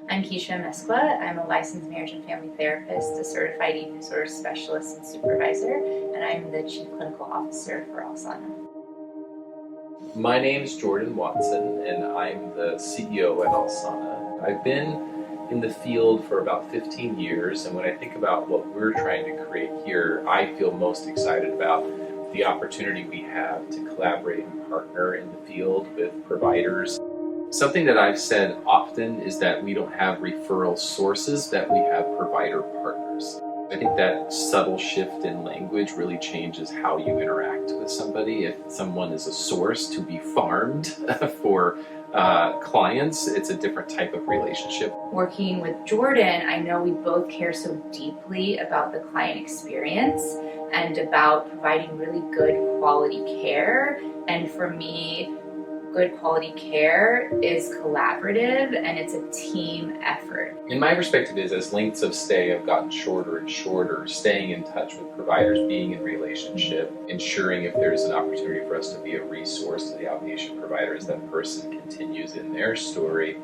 I'm Keesha Amezcua. I'm a licensed marriage and family therapist, a certified eating disorder specialist and supervisor, and I'm the chief clinical officer for Alsana. My name is Jordan Watson, and I'm the CEO at Alsana. I've been in the field for about 15 years, and when I think about what we're trying to create here, I feel most excited about the opportunity we have to collaborate and partner in the field with providers. Something that I've said often is that we don't have referral sources, that we have provider partners. I think that subtle shift in language really changes how you interact with somebody. If someone is a source to be farmed for clients, it's a different type of relationship. Working with Jordan, I know we both care so deeply about the client experience and about providing really good quality care. And for me, good quality care is collaborative and it's a team effort. And my perspective is, as lengths of stay have gotten shorter and shorter, staying in touch with providers, being in relationship, ensuring if there's an opportunity for us to be a resource to the outpatient provider as that person continues in their story,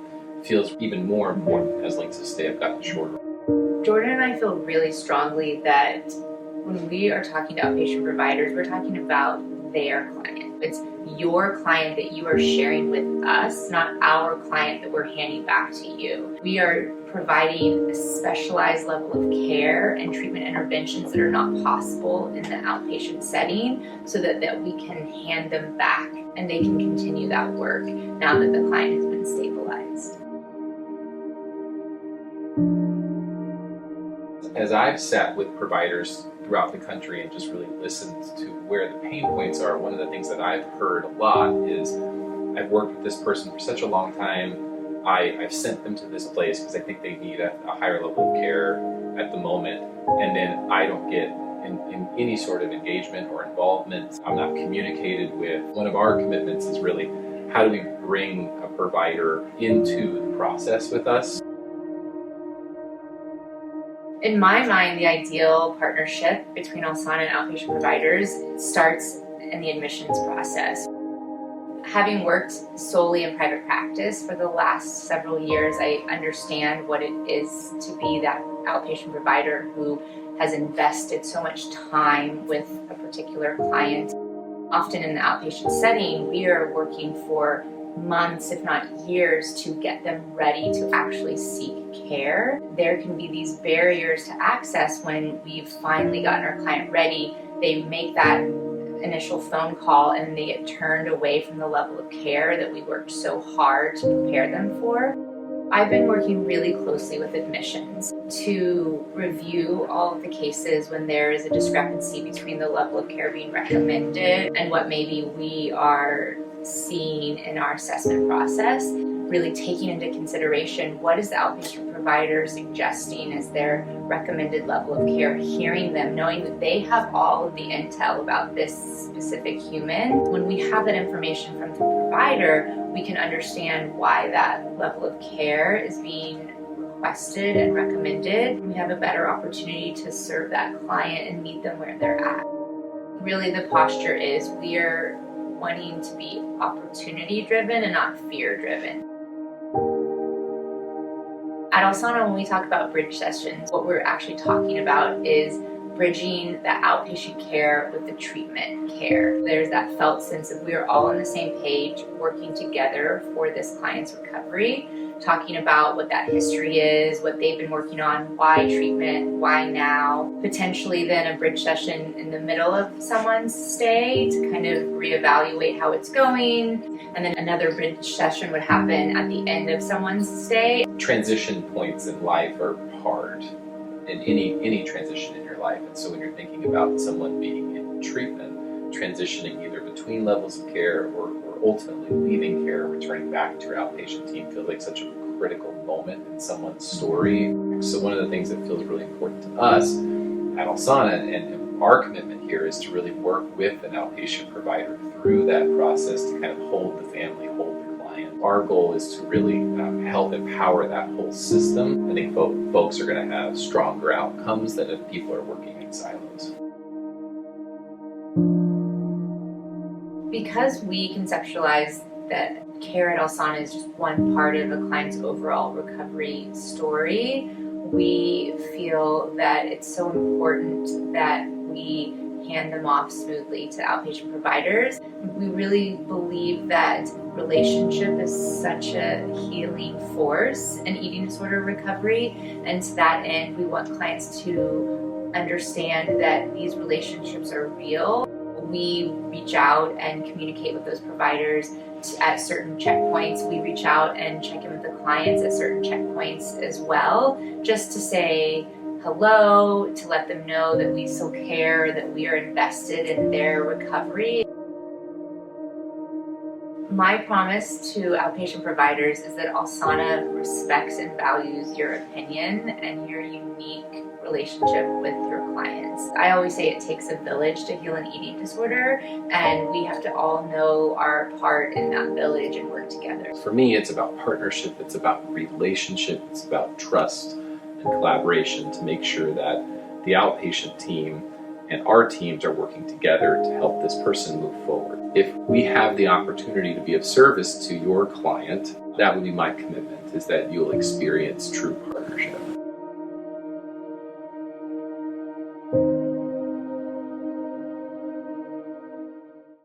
feels even more important as lengths of stay have gotten shorter. Jordan and I feel really strongly that when we are talking to outpatient providers, we're talking about their client. It's your client that you are sharing with us, not our client that we're handing back to you. We are providing a specialized level of care and treatment interventions that are not possible in the outpatient setting so that we can hand them back and they can continue that work now that the client has been stabilized. As I've sat with providers throughout the country and just really listened to where the pain points are, one of the things that I've heard a lot is, I've worked with this person for such a long time, I've sent them to this place because I think they need a higher level of care at the moment, and then I don't get in any sort of engagement or involvement. I'm not communicated with. One of our commitments is really, how do we bring a provider into the process with us? In my mind, the ideal partnership between Alsana and outpatient providers starts in the admissions process. Having worked solely in private practice for the last several years, I understand what it is to be that outpatient provider who has invested so much time with a particular client. Often in the outpatient setting, we are working for months, if not years, to get them ready to actually seek care. There can be these barriers to access when we've finally gotten our client ready. They make that initial phone call and they get turned away from the level of care that we worked so hard to prepare them for. I've been working really closely with admissions to review all of the cases when there is a discrepancy between the level of care being recommended and what maybe we are seeing in our assessment process, really taking into consideration what is the outpatient provider suggesting as their recommended level of care, hearing them, knowing that they have all of the intel about this specific human. When we have that information from the provider, we can understand why that level of care is being requested and recommended. We have a better opportunity to serve that client and meet them where they're at. Really, the posture is we are wanting to be opportunity driven and not fear driven. At Alsana, when we talk about bridge sessions, what we're actually talking about is bridging the outpatient care with the treatment care. There's that felt sense of we are all on the same page, working together for this client's recovery, talking about what that history is, what they've been working on, why treatment, why now, potentially then a bridge session in the middle of someone's stay to kind of reevaluate how it's going, and then another bridge session would happen at the end of someone's stay. Transition points in life are hard, in any transition in your life, and so when you're thinking about someone being in treatment, transitioning either between levels of care or ultimately leaving care and returning back to your outpatient team feels like such a critical moment in someone's story. So one of the things that feels really important to us at Alsana, and our commitment here, is to really work with an outpatient provider through that process to kind of hold the family, hold the client. Our goal is to really help empower that whole system. I think folks are going to have stronger outcomes than if people are working in silos. Because we conceptualize that care at Alsana is just one part of a client's overall recovery story. We feel that it's so important that we hand them off smoothly to outpatient providers. We really believe that relationship is such a healing force in eating disorder recovery, and to that end, we want clients to understand that these relationships are real. We reach out and communicate with those providers at certain checkpoints. We reach out and check in with the clients at certain checkpoints as well, just to say hello, to let them know that we still care, that we are invested in their recovery. My promise to outpatient providers is that Alsana respects and values your opinion and your unique relationship with your clients. I always say it takes a village to heal an eating disorder, and we have to all know our part in that village and work together. For me, it's about partnership, it's about relationship, it's about trust and collaboration to make sure that the outpatient team and our teams are working together to help this person move forward. If we have the opportunity to be of service to your client, that would be my commitment, is that you'll experience true partnership.